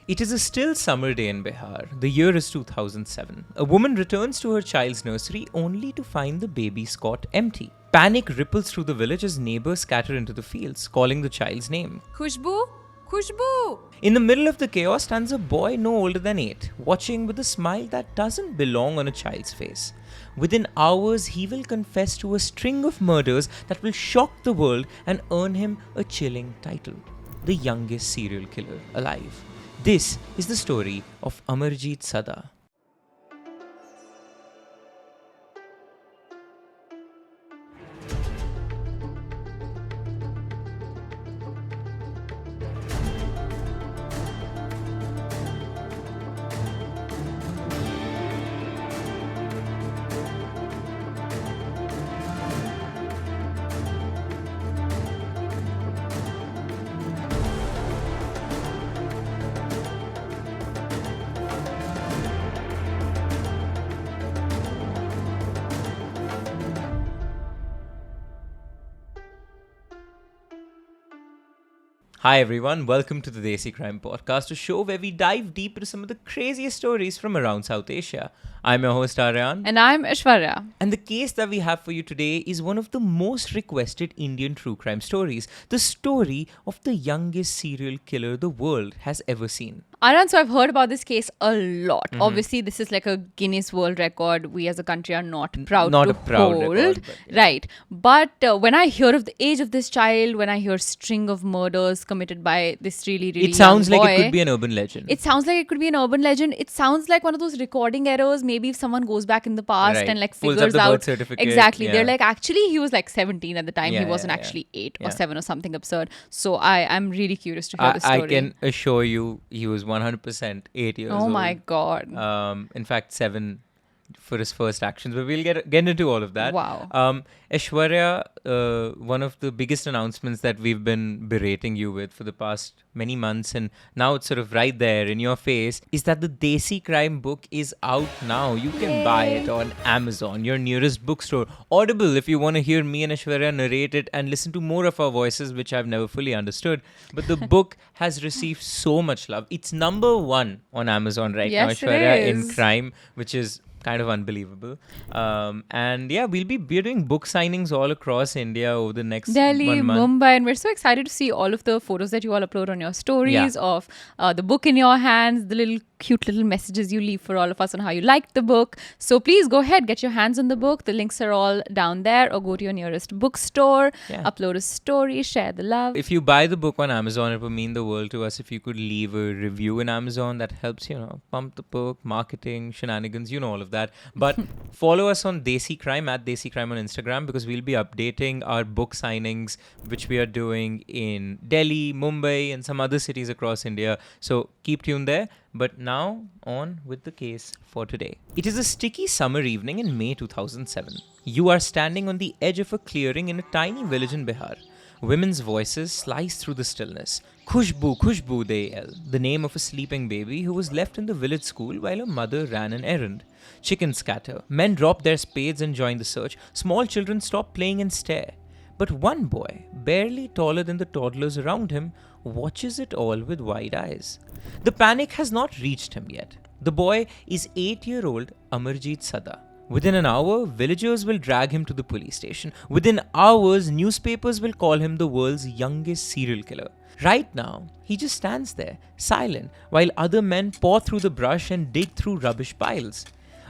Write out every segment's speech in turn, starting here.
It is a still summer day in Bihar. The year is 2007. A woman returns to her child's nursery only to find the baby's cot empty. Panic ripples through the village as neighbors scatter into the fields, calling the child's name. Kushbu? Kushbu! In the middle of the chaos stands a boy no older than 8, watching with a smile that doesn't belong on a child's face. Within hours, he will confess to a string of murders that will shock the world and earn him a chilling title: the youngest serial killer alive. This is the story of Amarjeet Sada. Hi everyone, welcome to the Desi Crime Podcast, a show where we dive deep into some of the craziest stories from around South Asia. I'm your host Aryaan. And I'm Aishwarya. And the case that we have for you today is one of the most requested Indian true crime stories. The story of the youngest serial killer the world has ever seen. Aryaan, so I've heard about this case a lot. Obviously, this is like a Guinness World Record. We as a country are not proud Not to a proud hold. record, but yeah. Right. But when I hear of the age of this child, when I hear string of murders committed by this really It sounds young like boy, it could be an urban legend. It sounds like it could be an urban legend. It sounds like one of those recording errors. Maybe if someone goes back in the past Right. and like Pulls up figures the out birth certificate, exactly. yeah. They're like, actually, he was like 17 at the time. Yeah, he wasn't yeah, actually 8 yeah. or 7 or something absurd. So I'm really curious to hear the story. I can assure you he was 100% 8 years old. Oh my god. In fact, 7 for his first actions, but we'll get into all of that. Wow. Aishwarya, one of the biggest announcements that we've been berating you with for the past many months, and now it's sort of right there in your face, is that the Desi Crime book is out now. You can buy it on Amazon, your nearest bookstore, Audible if you want to hear me and Aishwarya narrate it and listen to more of our voices, which I've never fully understood. But the book has received so much love. It's number 1 on Amazon right now, Yes, it Aishwarya, in is. crime, which is kind of unbelievable. And yeah, we're doing book signings all across India over the next Delhi, 1 month. Mumbai, and we're so excited to see all of the photos that you all upload on your stories of the book in your hands, the little cute little messages you leave for all of us on how you liked the book. So please go ahead, get your hands on the book. The links are all down there, or go to your nearest bookstore, upload a story, share the love. If you buy the book on Amazon, it would mean the world to us if you could leave a review in Amazon. That helps, pump the book, marketing, shenanigans, all of that. But follow us on Desi Crime, at Desi Crime on Instagram, because we'll be updating our book signings, which we are doing in Delhi, Mumbai, and some other cities across India. So keep tuned there. But now, on with the case for today. It is a sticky summer evening in May 2007. You are standing on the edge of a clearing in a tiny village in Bihar. Women's voices slice through the stillness. Kushbu, Kushbu, they yell, the name of a sleeping baby who was left in the village school while her mother ran an errand. Chickens scatter. Men drop their spades and join the search. Small children stop playing and stare. But one boy, barely taller than the toddlers around him, watches it all with wide eyes. The panic has not reached him yet. The boy is 8-year-old Amarjeet Sada. Within an hour, villagers will drag him to the police station. Within hours, newspapers will call him the world's youngest serial killer. Right now, he just stands there, silent, while other men paw through the brush and dig through rubbish piles.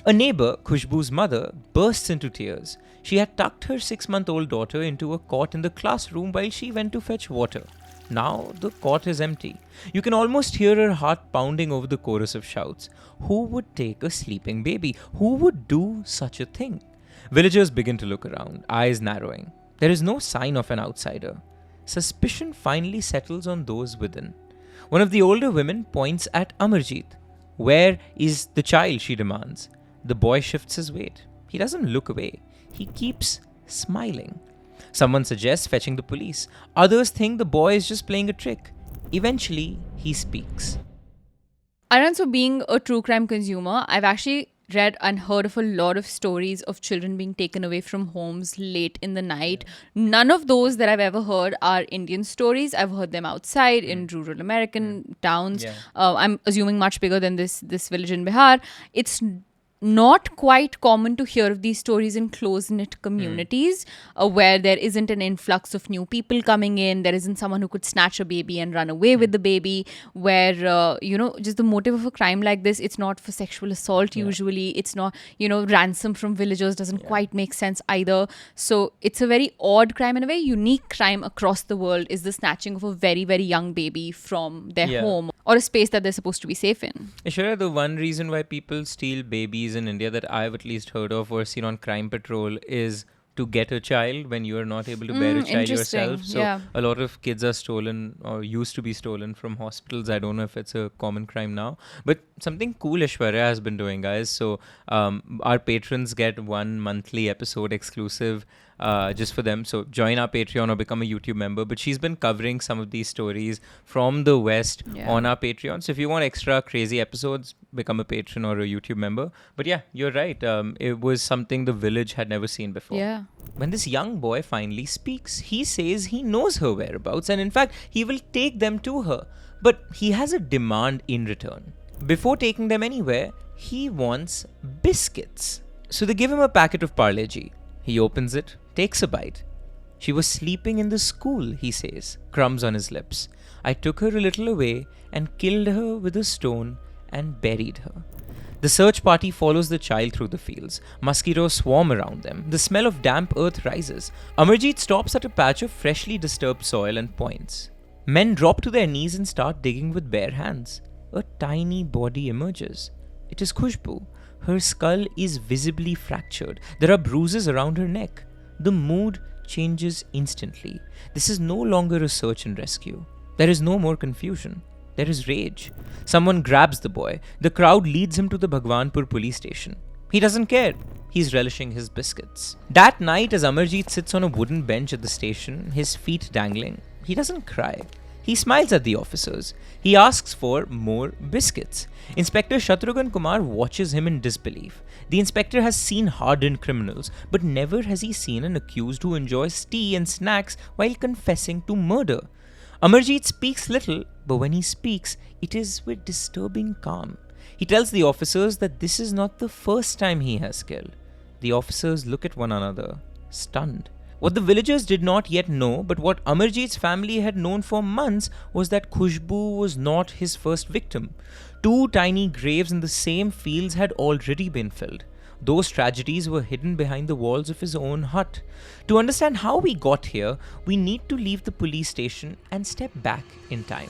A neighbor, Kushbu's mother, bursts into tears. She had tucked her 6-month-old daughter into a cot in the classroom while she went to fetch water. Now the cot is empty. You can almost hear her heart pounding over the chorus of shouts. Who would take a sleeping baby? Who would do such a thing? Villagers begin to look around, eyes narrowing. There is no sign of an outsider. Suspicion finally settles on those within. One of the older women points at Amarjeet. Where is the child? She demands. The boy shifts his weight. He doesn't look away. He keeps smiling. Someone suggests fetching the police. Others think the boy is just playing a trick. Eventually, he speaks. Aryaan, so being a true crime consumer, I've actually read and heard of a lot of stories of children being taken away from homes late in the night. None of those that I've ever heard are Indian stories. I've heard them outside in rural American towns. Yeah. I'm assuming much bigger than this village in Bihar. It's not quite common to hear of these stories in close-knit communities where there isn't an influx of new people coming in. There isn't someone who could snatch a baby and run away with the baby, where, just the motive of a crime like this, it's not for sexual assault usually. It's not, ransom from villagers doesn't quite make sense either. So it's a very odd crime and a very unique crime across the world is the snatching of a very, very young baby from their home or a space that they're supposed to be safe in. Aishwarya, the one reason why people steal babies in India that I've at least heard of or seen on Crime Patrol is to get a child when you're not able to bear a child yourself. So a lot of kids are stolen or used to be stolen from hospitals. I don't know if it's a common crime now. But something cool Aishwarya has been doing, guys. So our patrons get one monthly episode exclusive just for them. So join our Patreon or become a YouTube member. But she's been covering some of these stories from the West on our Patreon. So if you want extra crazy episodes, become a patron or a YouTube member. But yeah, you're right. It was something the village had never seen before. Yeah. When this young boy finally speaks, he says he knows her whereabouts and in fact, he will take them to her. But he has a demand in return. Before taking them anywhere, he wants biscuits. So they give him a packet of Parle G. He opens it, takes a bite. She was sleeping in the school, he says, crumbs on his lips. I took her a little away and killed her with a stone and buried her. The search party follows the child through the fields. Mosquitoes swarm around them. The smell of damp earth rises. Amarjit stops at a patch of freshly disturbed soil and points. Men drop to their knees and start digging with bare hands. A tiny body emerges. It is Kushbu. Her skull is visibly fractured. There are bruises around her neck. The mood changes instantly. This is no longer a search and rescue. There is no more confusion. There is rage. Someone grabs the boy. The crowd leads him to the Bhagwanpur police station. He doesn't care. He's relishing his biscuits. That night, as Amarjit sits on a wooden bench at the station, his feet dangling, he doesn't cry. He smiles at the officers. He asks for more biscuits. Inspector Shatrughan Kumar watches him in disbelief. The inspector has seen hardened criminals, but never has he seen an accused who enjoys tea and snacks while confessing to murder. Amarjit speaks little, but when he speaks, it is with disturbing calm. He tells the officers that this is not the first time he has killed. The officers look at one another, stunned. What the villagers did not yet know, but what Amarjit's family had known for months, was that Kushbu was not his first victim. 2 tiny graves in the same fields had already been filled. Those tragedies were hidden behind the walls of his own hut. To understand how we got here, we need to leave the police station and step back in time.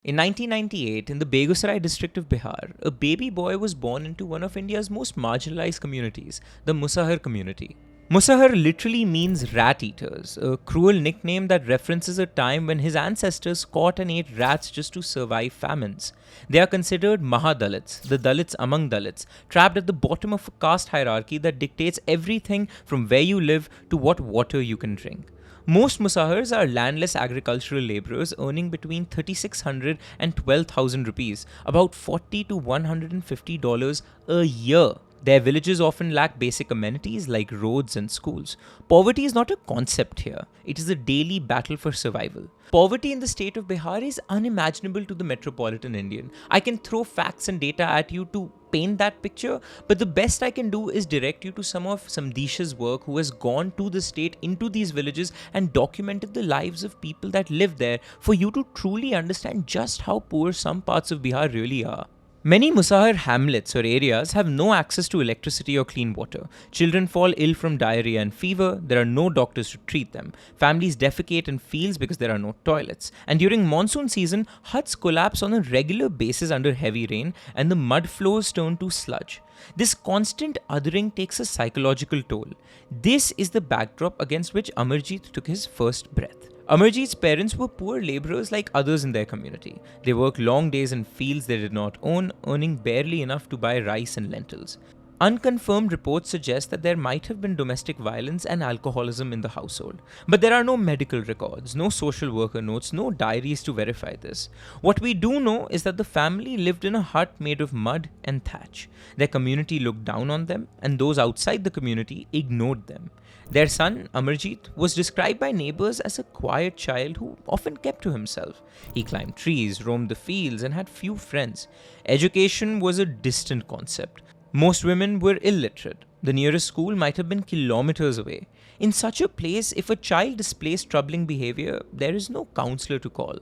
In 1998, in the Begusarai district of Bihar, a baby boy was born into one of India's most marginalized communities, the Musahar community. Musahar literally means rat eaters, a cruel nickname that references a time when his ancestors caught and ate rats just to survive famines. They are considered Mahadalits, the Dalits among Dalits, trapped at the bottom of a caste hierarchy that dictates everything from where you live to what water you can drink. Most Musahars are landless agricultural labourers earning between 3,600 and 12,000 rupees, about $40 to $150 a year. Their villages often lack basic amenities like roads and schools. Poverty is not a concept here. It is a daily battle for survival. Poverty in the state of Bihar is unimaginable to the metropolitan Indian. I can throw facts and data at you to paint that picture, but the best I can do is direct you to some of Samdish's work, who has gone to the state, into these villages and documented the lives of people that live there for you to truly understand just how poor some parts of Bihar really are. Many Musahar hamlets or areas have no access to electricity or clean water. Children fall ill from diarrhea and fever. There are no doctors to treat them. Families defecate in fields because there are no toilets. And during monsoon season, huts collapse on a regular basis under heavy rain and the mud flows turn to sludge. This constant othering takes a psychological toll. This is the backdrop against which Amarjit took his first breath. Amarjit's parents were poor labourers like others in their community. They worked long days in fields they did not own, earning barely enough to buy rice and lentils. Unconfirmed reports suggest that there might have been domestic violence and alcoholism in the household. But there are no medical records, no social worker notes, no diaries to verify this. What we do know is that the family lived in a hut made of mud and thatch. Their community looked down on them, and those outside the community ignored them. Their son, Amarjit, was described by neighbors as a quiet child who often kept to himself. He climbed trees, roamed the fields, and had few friends. Education was a distant concept. Most women were illiterate. The nearest school might have been kilometers away. In such a place, if a child displays troubling behavior, there is no counselor to call.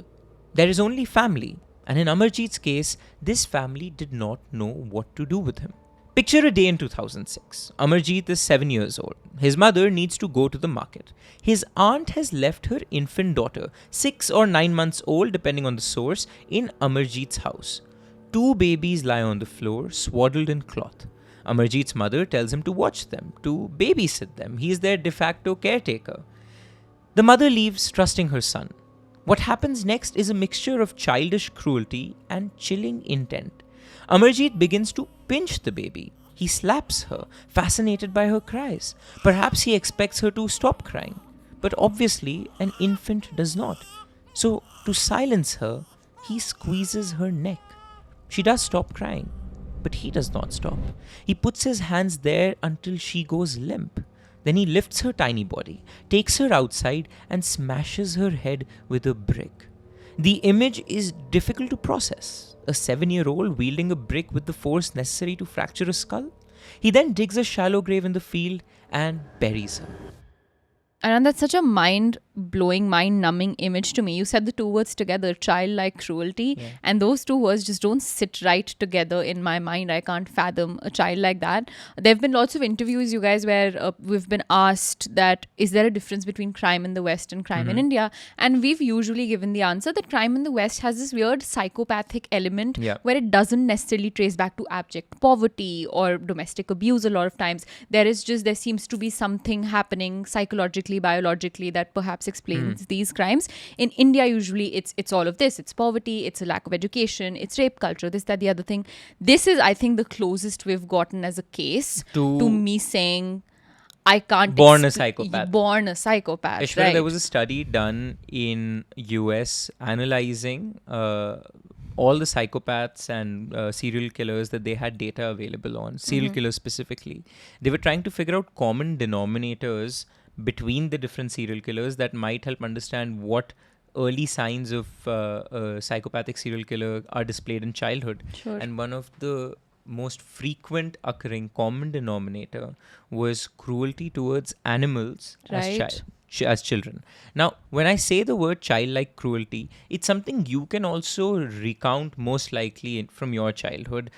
There is only family. And in Amarjit's case, this family did not know what to do with him. Picture a day in 2006. Amarjit is 7 years old. His mother needs to go to the market. His aunt has left her infant daughter, 6 or 9 months old depending on the source, in Amarjit's house. 2 babies lie on the floor, swaddled in cloth. Amarjit's mother tells him to watch them, to babysit them. He is their de facto caretaker. The mother leaves, trusting her son. What happens next is a mixture of childish cruelty and chilling intent. Amarjit begins to pinch the baby. He slaps her, fascinated by her cries. Perhaps he expects her to stop crying. But obviously, an infant does not. So, to silence her, he squeezes her neck. She does stop crying, but he does not stop. He puts his hands there until she goes limp. Then he lifts her tiny body, takes her outside, and smashes her head with a brick. The image is difficult to process. A 7-year-old wielding a brick with the force necessary to fracture a skull. He then digs a shallow grave in the field and buries her. And that's such a mind-blowing, mind-numbing image to me. You said the 2 words together, childlike cruelty. Yeah. And those 2 words just don't sit right together in my mind. I can't fathom a child like that. There have been lots of interviews, you guys, where we've been asked that, is there a difference between crime in the West and crime in India? And we've usually given the answer that crime in the West has this weird psychopathic element where it doesn't necessarily trace back to abject poverty or domestic abuse a lot of times. There seems to be something happening psychologically, biologically, that perhaps explains these crimes. In India, usually it's all of this. It's poverty, it's a lack of education, it's rape culture, this, that, the other thing. This is, I think, the closest we've gotten as a case to me saying, I can't... Born a psychopath. Aishwarya, right. There was a study done in US analyzing all the psychopaths and serial killers that they had data available on, serial killers specifically. They were trying to figure out common denominators between the different serial killers that might help understand what early signs of a psychopathic serial killer are displayed in childhood. Sure. And one of the most frequent occurring common denominator was cruelty towards animals as children. Now, when I say the word childlike cruelty, it's something you can also recount most likely from your childhood.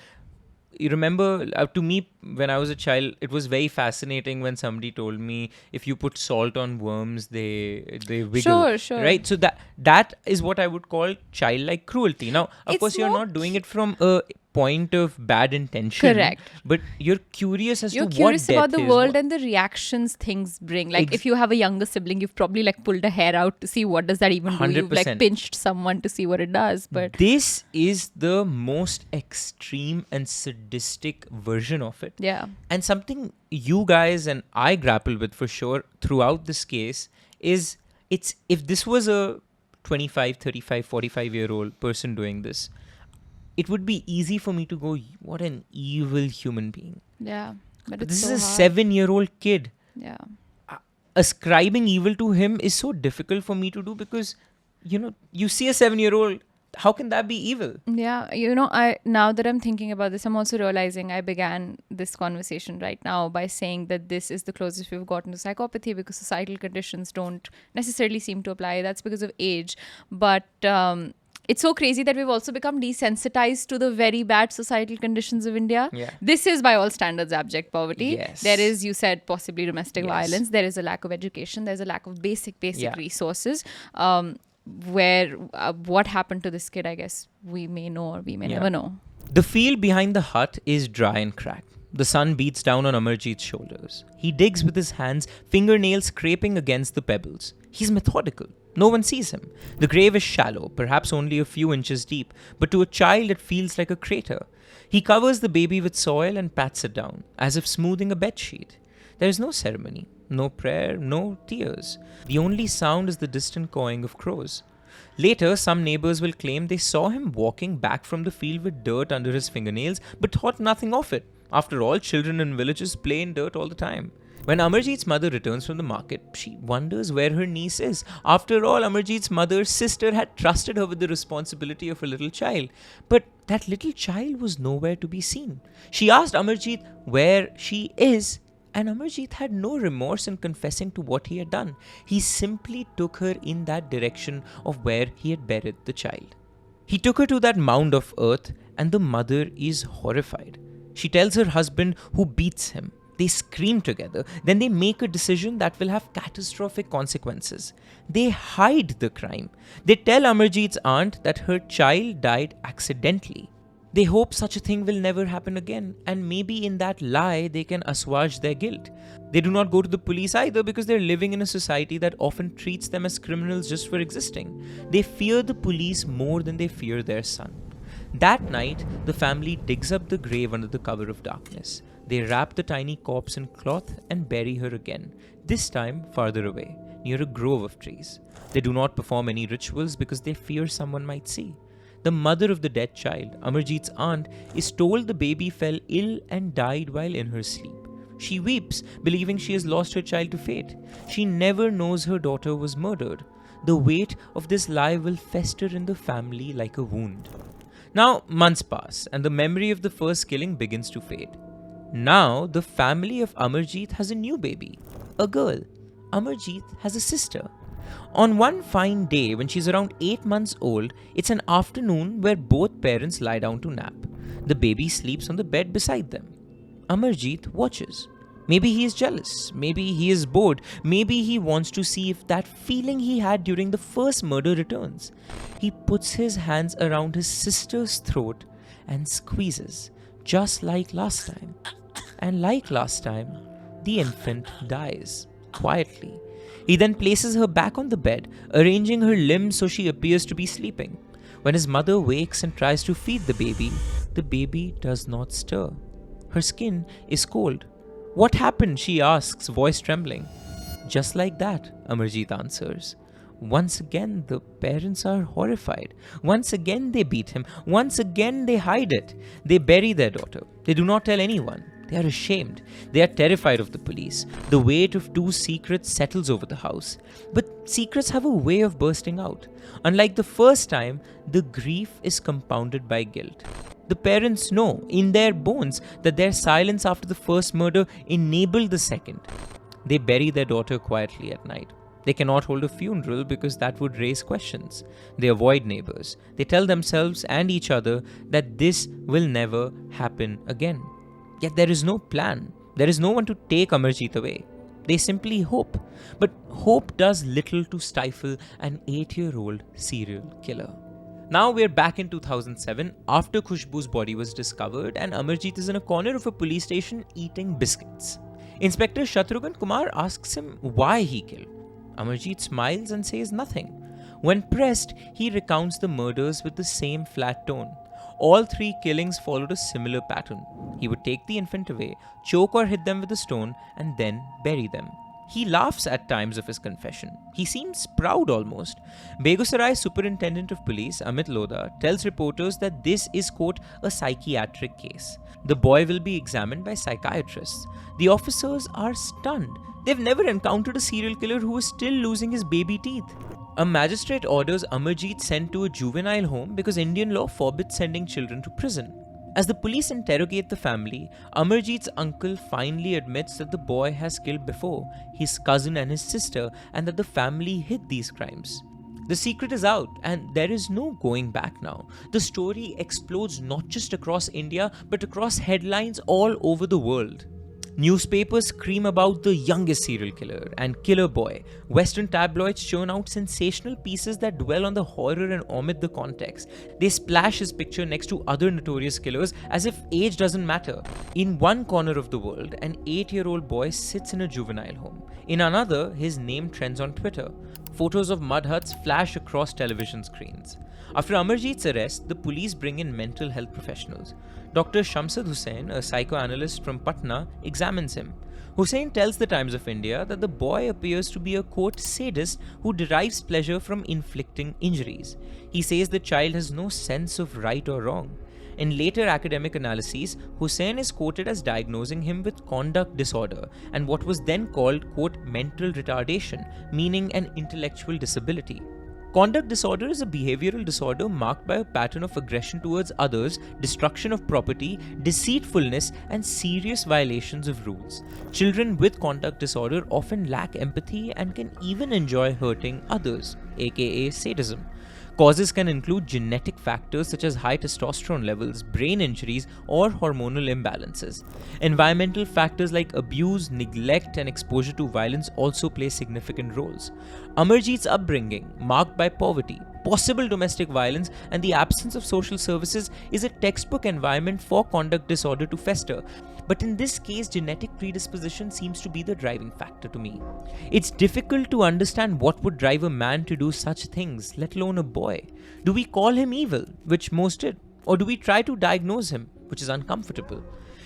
You remember, to me, when I was a child, it was very fascinating when somebody told me if you put salt on worms, they wiggle. Sure. Right? So that is what I would call childlike cruelty. Now, of course, you're not doing it from a point of bad intention. Correct. But you're curious as to what You're curious death about the is. world and the reactions things bring. Like if you have a younger sibling, you've probably pulled a hair out to see what does that even do. You've 100%. Pinched someone to see what it does. But this is the most extreme and sadistic version of it. Yeah. And something you guys and I grapple with for sure throughout this case is if this was a 25, 35, 45-year-old person doing this, it would be easy for me to go, what an evil human being. Yeah. But this it's is so a hard. 7-year-old kid. Yeah. Ascribing evil to him is so difficult for me to do because, you see a 7-year-old, how can that be evil? Yeah, now that I'm thinking about this, I'm also realizing I began this conversation right now by saying that this is the closest we've gotten to psychopathy because societal conditions don't necessarily seem to apply. That's because of age. But it's so crazy that we've also become desensitized to the very bad societal conditions of India. Yeah. This is by all standards abject poverty. Yes. There is, you said, possibly domestic violence. There is a lack of education. There's a lack of basic resources. Where what happened to this kid, I guess we may know or we may never know. The field behind the hut is dry and cracked. The sun beats down on Amarjit's shoulders. He digs with his hands, fingernails scraping against the pebbles. He's methodical. No one sees him. The grave is shallow, perhaps only a few inches deep, but to a child it feels like a crater. He covers the baby with soil and pats it down, as if smoothing a bedsheet. There is no ceremony, no prayer, no tears. The only sound is the distant cawing of crows. Later, some neighbors will claim they saw him walking back from the field with dirt under his fingernails, but thought nothing of it. After all, children in villages play in dirt all the time. When Amarjit's mother returns from the market, she wonders where her niece is. After all, Amarjit's mother's sister had trusted her with the responsibility of a little child. But that little child was nowhere to be seen. She asked Amarjit where she is, and Amarjit had no remorse in confessing to what he had done. He simply took her in that direction of where he had buried the child. He took her to that mound of earth, and the mother is horrified. She tells her husband, who beats him. They scream together. Then they make a decision that will have catastrophic consequences. They hide the crime. They tell Amarjit's aunt that her child died accidentally. They hope such a thing will never happen again, and maybe in that lie they can assuage their guilt. They do not go to the police either because they're living in a society that often treats them as criminals just for existing. They fear the police more than they fear their son. That night, the family digs up the grave under the cover of darkness. They wrap the tiny corpse in cloth and bury her again, this time farther away, near a grove of trees. They do not perform any rituals because they fear someone might see. The mother of the dead child, Amarjit's aunt, is told the baby fell ill and died while in her sleep. She weeps, believing she has lost her child to fate. She never knows her daughter was murdered. The weight of this lie will fester in the family like a wound. Now, months pass, and the memory of the first killing begins to fade. Now, the family of Amarjit has a new baby, a girl. Amarjit has a sister. On one fine day, when she's around 8 months old, it's an afternoon where both parents lie down to nap. The baby sleeps on the bed beside them. Amarjit watches. Maybe he is jealous. Maybe he is bored. Maybe he wants to see if that feeling he had during the first murder returns. He puts his hands around his sister's throat and squeezes, just like last time. And like last time, the infant dies, quietly. He then places her back on the bed, arranging her limbs so she appears to be sleeping. When his mother wakes and tries to feed the baby does not stir. Her skin is cold. "What happened?" she asks, voice trembling. "Just like that," Amarjit answers. Once again, the parents are horrified. Once again, they beat him. Once again, they hide it. They bury their daughter. They do not tell anyone. They are ashamed. They are terrified of the police. The weight of two secrets settles over the house. But secrets have a way of bursting out. Unlike the first time, the grief is compounded by guilt. The parents know in their bones that their silence after the first murder enabled the second. They bury their daughter quietly at night. They cannot hold a funeral because that would raise questions. They avoid neighbors. They tell themselves and each other that this will never happen again. Yet there is no plan. There is no one to take Amarjit away. They simply hope. But hope does little to stifle an 8-year-old serial killer. Now we're back in 2007 after Kushbu's body was discovered and Amarjit is in a corner of a police station eating biscuits. Inspector Shatrughan Kumar asks him why he killed. Amarjit smiles and says nothing. When pressed, he recounts the murders with the same flat tone. All 3 killings followed a similar pattern. He would take the infant away, choke or hit them with a stone, and then bury them. He laughs at times of his confession. He seems proud almost. Begusarai Superintendent of Police, Amit Lodha, tells reporters that this is, quote, a psychiatric case. The boy will be examined by psychiatrists. The officers are stunned. They've never encountered a serial killer who is still losing his baby teeth. A magistrate orders Amarjit sent to a juvenile home because Indian law forbids sending children to prison. As the police interrogate the family, Amarjit's uncle finally admits that the boy has killed before, his cousin and his sister, and that the family hid these crimes. The secret is out, and there is no going back now. The story explodes not just across India, but across headlines all over the world. Newspapers scream about the youngest serial killer and killer boy. Western tabloids churn out sensational pieces that dwell on the horror and omit the context. They splash his picture next to other notorious killers as if age doesn't matter. In one corner of the world, an 8-year-old boy sits in a juvenile home. In another, his name trends on Twitter. Photos of mud huts flash across television screens. After Amarjeet's arrest, the police bring in mental health professionals. Dr. Shamsad Hussain, a psychoanalyst from Patna, examines him. Hussain tells the Times of India that the boy appears to be a quote sadist who derives pleasure from inflicting injuries. He says the child has no sense of right or wrong. In later academic analyses, Hussain is quoted as diagnosing him with conduct disorder and what was then called, quote, mental retardation, meaning an intellectual disability. Conduct disorder is a behavioral disorder marked by a pattern of aggression towards others, destruction of property, deceitfulness, and serious violations of rules. Children with conduct disorder often lack empathy and can even enjoy hurting others, aka sadism. Causes can include genetic factors such as high testosterone levels, brain injuries, or hormonal imbalances. Environmental factors like abuse, neglect, and exposure to violence also play significant roles. Amarjeet's upbringing, marked by poverty, possible domestic violence, and the absence of social services, is a textbook environment for conduct disorder to fester. But in this case, genetic predisposition seems to be the driving factor to me. It's difficult to understand what would drive a man to do such things, let alone a boy. Do we call him evil, which most did, or do we try to diagnose him, which is uncomfortable?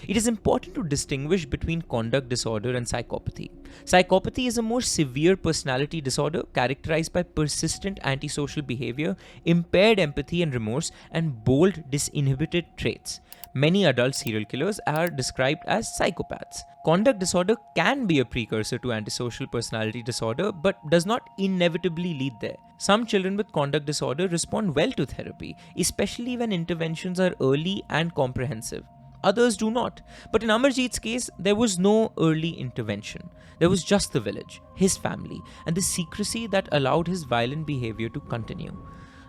It is important to distinguish between conduct disorder and psychopathy. Psychopathy is a more severe personality disorder characterized by persistent antisocial behavior, impaired empathy and remorse, and bold, disinhibited traits. Many adult serial killers are described as psychopaths. Conduct disorder can be a precursor to antisocial personality disorder, but does not inevitably lead there. Some children with conduct disorder respond well to therapy, especially when interventions are early and comprehensive. Others do not. But in Amarjeet's case, there was no early intervention. There was just the village, his family, and the secrecy that allowed his violent behavior to continue.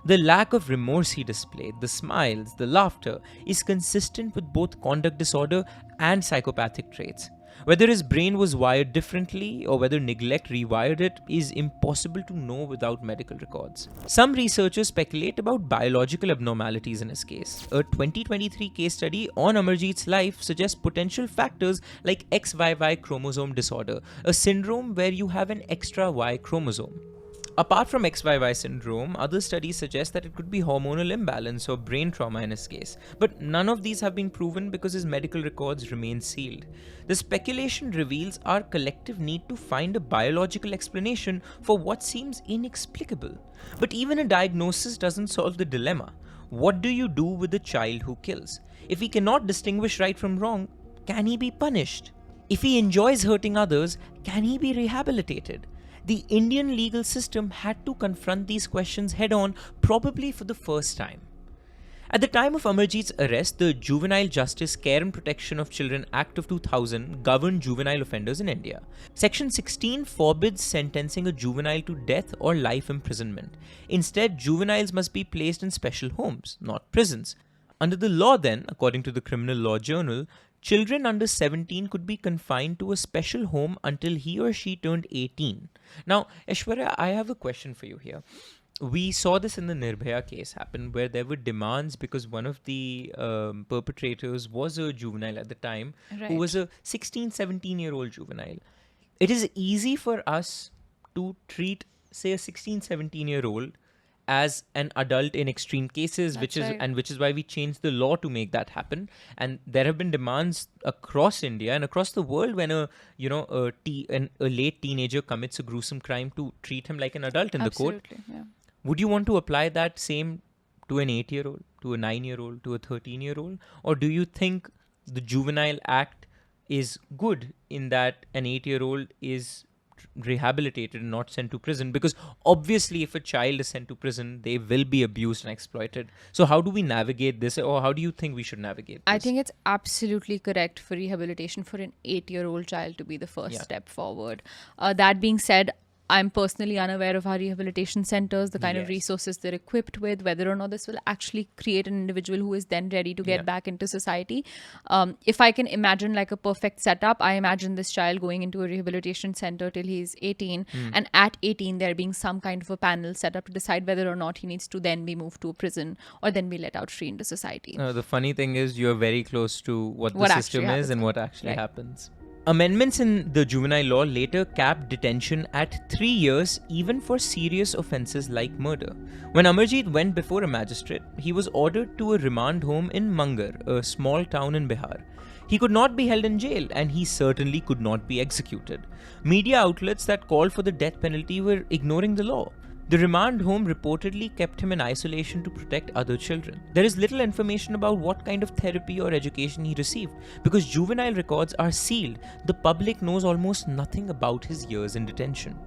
The lack of remorse he displayed, the smiles, the laughter, is consistent with both conduct disorder and psychopathic traits. Whether his brain was wired differently or whether neglect rewired it is impossible to know without medical records. Some researchers speculate about biological abnormalities in his case. A 2023 case study on Amarjeet's life suggests potential factors like XYY chromosome disorder, a syndrome where you have an extra Y chromosome. Apart from XYY syndrome, other studies suggest that it could be hormonal imbalance or brain trauma in his case, but none of these have been proven because his medical records remain sealed. The speculation reveals our collective need to find a biological explanation for what seems inexplicable. But even a diagnosis doesn't solve the dilemma. What do you do with a child who kills? If he cannot distinguish right from wrong, can he be punished? If he enjoys hurting others, can he be rehabilitated? The Indian legal system had to confront these questions head-on, probably for the first time. At the time of Amarjeet's arrest, the Juvenile Justice Care and Protection of Children Act of 2000 governed juvenile offenders in India. Section 16 forbids sentencing a juvenile to death or life imprisonment. Instead, juveniles must be placed in special homes, not prisons. Under the law then, according to the Criminal Law Journal, children under 17 could be confined to a special home until he or she turned 18. Now, Aishwarya, I have a question for you here. We saw this in the Nirbhaya case happen where there were demands because one of the perpetrators was a juvenile at the time who was a 16, 17-year-old juvenile. It is easy for us to treat, say, a 16, 17-year-old as an adult in extreme cases, which is why we changed the law to make that happen. And there have been demands across India and across the world when a late teenager commits a gruesome crime to treat him like an adult in the court. Yeah. Would you want to apply that same to an 8-year-old, to a 9-year-old, to a 13-year-old? Or do you think the Juvenile Act is good in that an 8-year-old is rehabilitated and not sent to prison? Because obviously if a child is sent to prison, they will be abused and exploited. So how do we navigate this, or how do you think we should navigate this? I think it's absolutely correct for rehabilitation for an 8-year-old child to be the first step forward. That being said, I'm personally unaware of our rehabilitation centers, the kind of resources they're equipped with, whether or not this will actually create an individual who is then ready to get back into society. If I can imagine like a perfect setup, I imagine this child going into a rehabilitation center till he's 18. And at 18, there being some kind of a panel set up to decide whether or not he needs to then be moved to a prison or then be let out free into society. The funny thing is you're very close to what the system is and what actually happens. Amendments in the juvenile law later capped detention at 3 years even for serious offences like murder. When Amarjit went before a magistrate, he was ordered to a remand home in Mangar, a small town in Bihar. He could not be held in jail, and he certainly could not be executed. Media outlets that called for the death penalty were ignoring the law. The remand home reportedly kept him in isolation to protect other children. There is little information about what kind of therapy or education he received because juvenile records are sealed. The public knows almost nothing about his years in detention.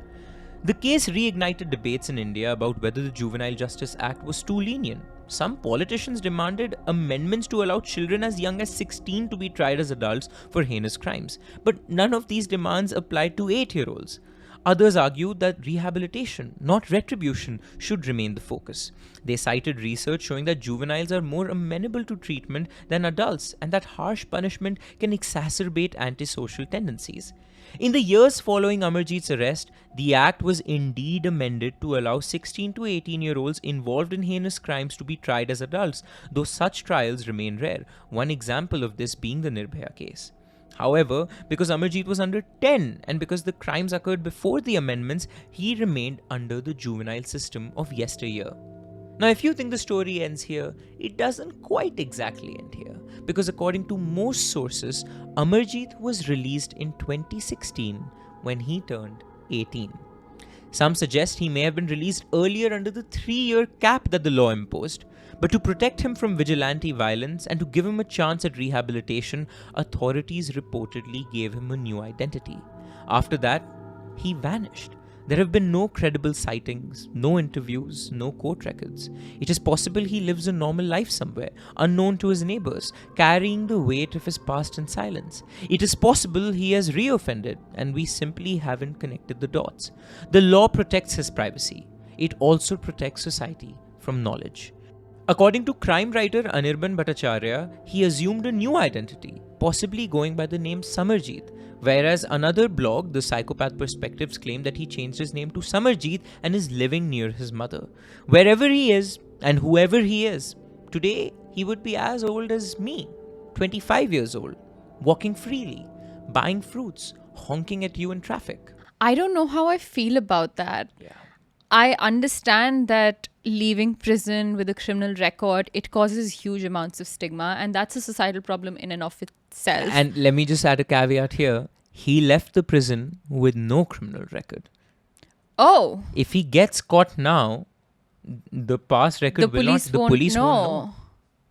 The case reignited debates in India about whether the Juvenile Justice Act was too lenient. Some politicians demanded amendments to allow children as young as 16 to be tried as adults for heinous crimes, but none of these demands applied to 8-year-olds. Others argued that rehabilitation, not retribution, should remain the focus. They cited research showing that juveniles are more amenable to treatment than adults and that harsh punishment can exacerbate antisocial tendencies. In the years following Amarjit's arrest, the act was indeed amended to allow 16 to 18-year-olds involved in heinous crimes to be tried as adults, though such trials remain rare, one example of this being the Nirbhaya case. However, because Amarjit was under 10 and because the crimes occurred before the amendments, he remained under the juvenile system of yesteryear. Now, if you think the story ends here, it doesn't quite exactly end here, because according to most sources, Amarjit was released in 2016 when he turned 18. Some suggest he may have been released earlier under the 3-year cap that the law imposed, but to protect him from vigilante violence and to give him a chance at rehabilitation, authorities reportedly gave him a new identity. After that, he vanished. There have been no credible sightings, no interviews, no court records. It is possible he lives a normal life somewhere, unknown to his neighbors, carrying the weight of his past in silence. It is possible he has reoffended, and we simply haven't connected the dots. The law protects his privacy. It also protects society from knowledge. According to crime writer Anirban Bhattacharya, he assumed a new identity, possibly going by the name Samarjit, whereas another blog, The Psychopath Perspectives, claimed that he changed his name to Samarjit and is living near his mother. Wherever he is, and whoever he is, today he would be as old as me, 25 years old, walking freely, buying fruits, honking at you in traffic. I don't know how I feel about that. Yeah. I understand that leaving prison with a criminal record, it causes huge amounts of stigma, and that's a societal problem in and of itself. And let me just add a caveat here. He left the prison with no criminal record. Oh. If he gets caught now, the past record The will police not. The won't police know. won't know.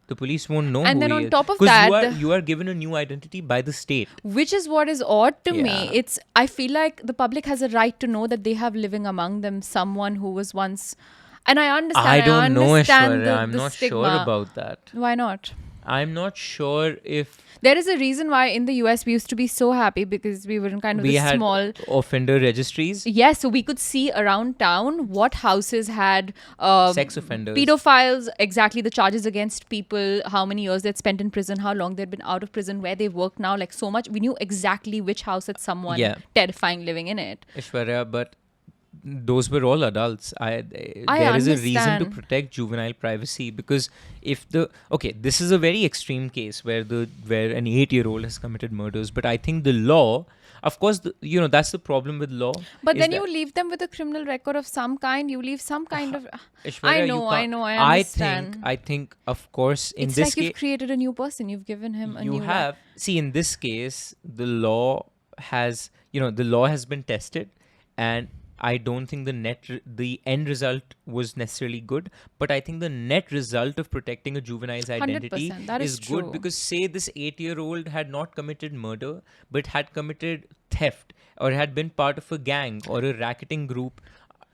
The police won't know And who then he on is. top of 'Cause that, you are given a new identity by the state. which is what is odd to me. Yeah. I feel like the public has a right to know that they have living among them someone who was once, and I understand. I don't know, understand Aishwarya. I'm the not stigma. sure about that. Why not? I'm not sure if There is a reason why in the US we used to be so happy because we were in kind of we this had small. offender registries. Yes, so we could see around town what houses had Sex offenders. pedophiles, exactly the charges against people, how many years they'd spent in prison, how long they'd been out of prison, where they worked now, like so much. We knew exactly which house had someone terrifying living in it. Aishwarya, but those were all adults. There is a reason to understand. protect juvenile privacy because if this is a very extreme case where an 8-year-old has committed murders, but I think the law, of course, that's the problem with law. But is then that- you leave them with a criminal record of some kind. You leave some kind of. Aishwarya, I know. I understand. I think, of course, in It's this like you've case, created a new person. You've given him a new. see, in this case, the law has been tested, and I don't think the end result was necessarily good, but I think the net result of protecting a juvenile's identity 100%, that is good true. because say this 8-year-old had not committed murder but had committed theft or had been part of a gang or a racketing group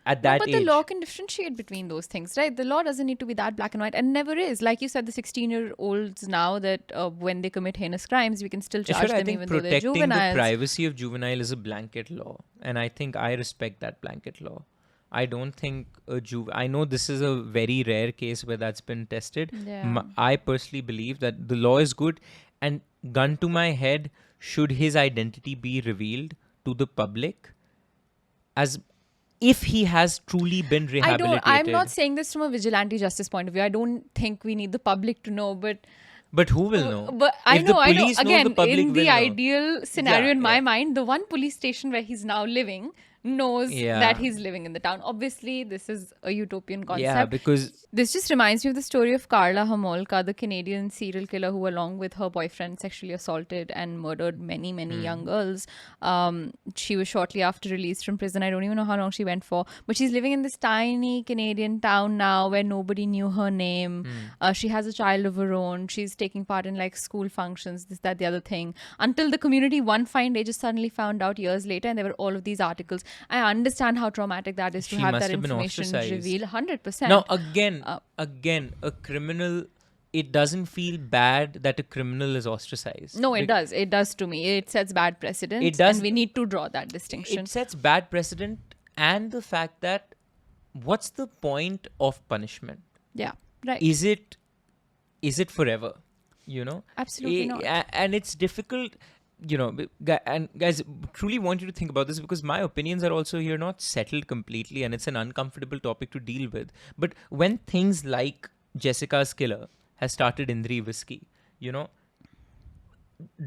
at that But age. the law can differentiate between those things, right? The law doesn't need to be that black and white, and never is. Like you said, the 16-year-olds now that when they commit heinous crimes, we can still charge Aishwarya, I them think even though they're protecting the juveniles. privacy of juvenile is a blanket law, and I think I respect that blanket law. I don't think I know this is a very rare case where that's been tested. Yeah. I personally believe that the law is good, and gun to my head, should his identity be revealed to the public as if he has truly been rehabilitated? I'm not saying this from a vigilante justice point of view. I don't think we need the public to know, but But who will know? But I If the know, I know. police know, the Again, public in the will know. ideal scenario Yeah, in my yeah. mind, the one police station where he's now living knows Yeah. that he's living in the town. Obviously, this is a utopian concept. Yeah, because This just reminds me of the story of Carla Homolka, the Canadian serial killer who, along with her boyfriend, sexually assaulted and murdered many, many young girls. She was shortly after released from prison. I don't even know how long she went for, but she's living in this tiny Canadian town now where nobody knew her name. She has a child of her own. She's taking part in like school functions, this, that, the other thing. Until the community one fine day just suddenly found out years later, and there were all of these articles. I understand how traumatic that is to She have must that have been information ostracized. revealed. 100%. now again, a criminal, it doesn't feel bad that a criminal is ostracized. No, it does. It does to me. It sets bad precedents. It does. And we need to draw that distinction. It sets bad precedent, and the fact that what's the point of punishment? Yeah, right. Is it forever? You know? Absolutely not. And it's difficult, you know, and guys, truly want you to think about this, because my opinions are also here not settled completely, and it's an uncomfortable topic to deal with. But when things like Jessica's killer has started Indri whiskey, you know,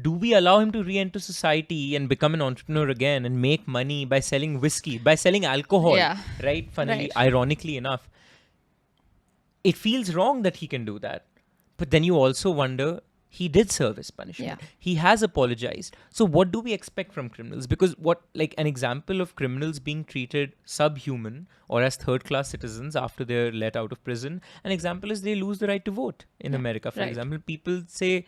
do we allow him to re-enter society and become an entrepreneur again and make money by selling whiskey, by selling alcohol? Yeah. Right? Funnily, Right. ironically enough, it feels wrong that he can do that. But then you also wonder, he did serve his punishment. Yeah. He has apologized. So what do we expect from criminals? Because what, like an example of criminals being treated subhuman or as third-class citizens after they're let out of prison, an example is they lose the right to vote in America. For right. example, people say,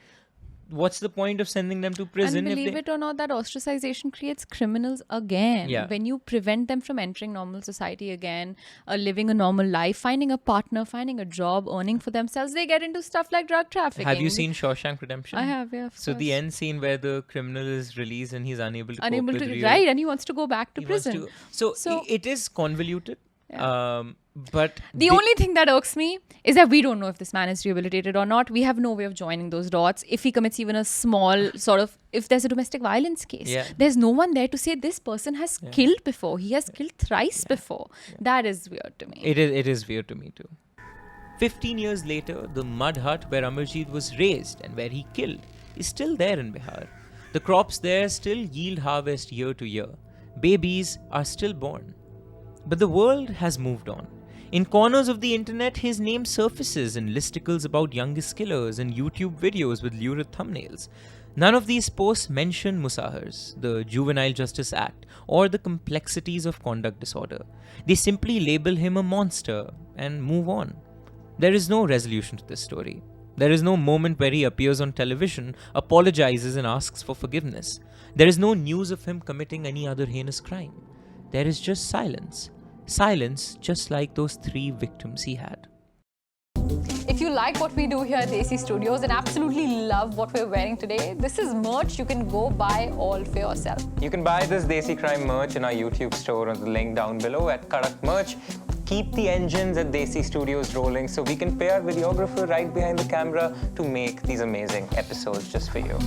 what's the point of sending them to prison? And believe it or not, that ostracization creates criminals again. Yeah. When you prevent them from entering normal society again, living a normal life, finding a partner, finding a job, earning for themselves, they get into stuff like drug trafficking. Have you seen Shawshank Redemption? I have, yeah. So the end scene where the criminal is released and he's unable to unable cope to with real- right, and he wants to go back to he wants prison. to- So- it is convoluted. But The only thing that irks me is that we don't know if this man is rehabilitated or not. We have no way of joining those dots. If he commits even a small sort of, if there's a domestic violence case, Yeah. there's no one there to say this person has killed before. He has killed thrice before. That is weird to me. It is weird to me too. 15 years later, the mud hut where Amarjit was raised and where he killed is still there in Bihar. The crops there still yield harvest year to year. Babies are still born. But the world has moved on. In corners of the internet, his name surfaces in listicles about youngest killers and YouTube videos with lurid thumbnails. None of these posts mention Musahars, the Juvenile Justice Act, or the complexities of conduct disorder. They simply label him a monster and move on. There is no resolution to this story. There is no moment where he appears on television, apologizes, and asks for forgiveness. There is no news of him committing any other heinous crime. There is just silence. Silence, just like those 3 victims he had. If you like what we do here at Desi Studios and absolutely love what we're wearing today, this is merch you can go buy all for yourself. You can buy this Desi Crime merch in our YouTube store on the link down below at Kadak Merch. Keep the engines at Desi Studios rolling so we can pay our videographer right behind the camera to make these amazing episodes just for you.